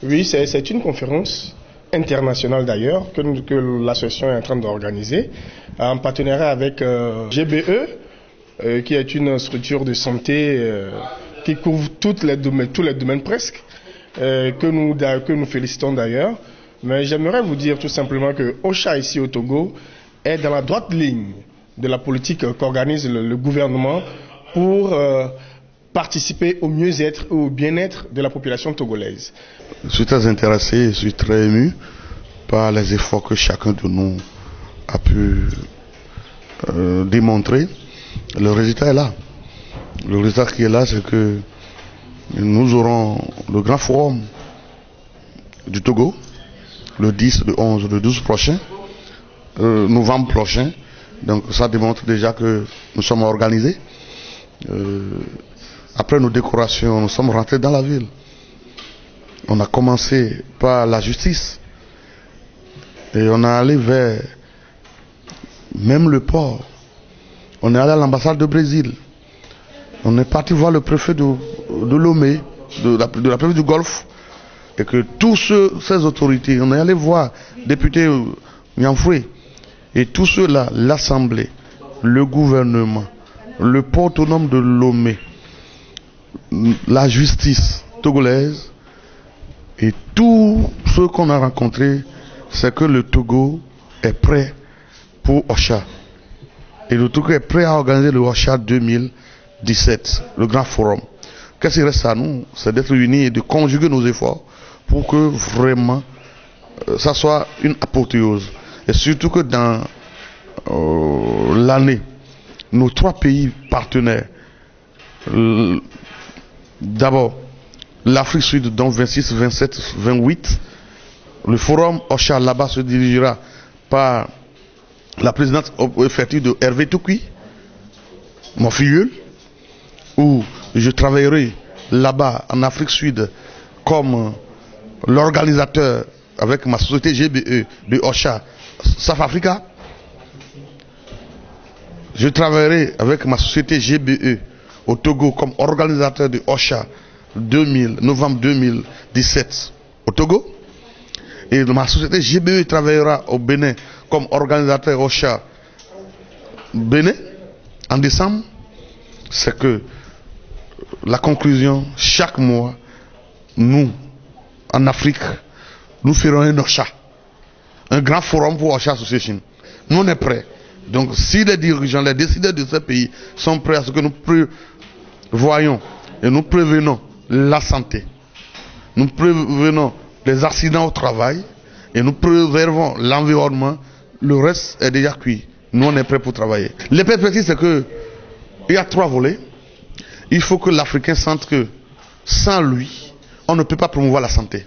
Oui, c'est une conférence internationale d'ailleurs que l'association est en train d'organiser en partenariat avec GBE, qui est une structure de santé qui couvre tous les domaines presque, que nous félicitons d'ailleurs. Mais j'aimerais vous dire tout simplement que OCHA ici au Togo est dans la droite ligne de la politique qu'organise le gouvernement pour participer au mieux-être et au bien-être de la population togolaise. Je suis très intéressé, je suis très ému par les efforts que chacun de nous a pu démontrer. Le résultat est là. Le résultat qui est là, c'est que nous aurons le grand forum du Togo, le 10, le 11, le 12 prochain, novembre prochain. Donc ça démontre déjà que nous sommes organisés. Après nos décorations, nous sommes rentrés dans la ville. On a commencé par la justice. Et on est allé vers même le port. On est allé à l'ambassade de Brésil. On est parti voir le préfet de Lomé, de la préfecture du Golfe. Et que tous ces autorités, on est allé voir le député Nyanfoué. Et tous ceux-là, l'Assemblée, le gouvernement, le port autonome de Lomé, la justice togolaise, et tous ceux qu'on a rencontrés, c'est que le Togo est prêt pour OCHA. Et le Togo est prêt à organiser le OCHA 2017, le grand forum. Qu'est-ce qui reste à nous? C'est d'être unis et de conjuguer nos efforts pour que vraiment ça soit une apothéose. Et surtout que dans l'année, nos trois pays partenaires, d'abord l'Afrique Sud, donc 26, 27, 28, le forum OCHA là-bas se dirigera par la présidente effective de Hervé Toukui, mon filleul, où je travaillerai là-bas en Afrique Sud comme l'organisateur avec ma société GBE de OCHA South Africa. Je travaillerai avec ma société GBE au Togo comme organisateur de OCHA novembre 2017 au Togo. Et ma société GBE travaillera au Bénin comme organisateur OCHA Bénin en décembre. C'est que la conclusion, chaque mois, nous, en Afrique, nous ferons un OCHA, un grand forum pour OCHA Association. Nous, on est prêts. Donc, si les dirigeants, les décideurs de ces pays sont prêts à ce que nous prévoyons et nous prévenons la santé, nous prévenons les accidents au travail et nous préservons l'environnement, le reste est déjà cuit. Nous, on est prêts pour travailler. Les perspectives, c'est que il y a trois volets. Il faut que l'Africain sente que sans lui, on ne peut pas promouvoir la santé.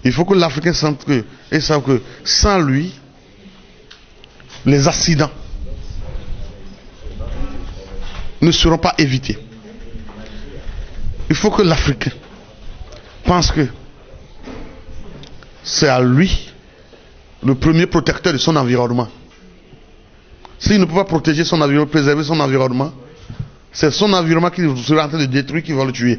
Il faut que l'Africain sente que, et sache que sans lui, les accidents ne seront pas évités. Il faut que l'Africain pense que c'est à lui le premier protecteur de son environnement. S'il ne peut pas protéger son environnement, préserver son environnement, c'est son environnement qui sera en train de détruire qui va le tuer.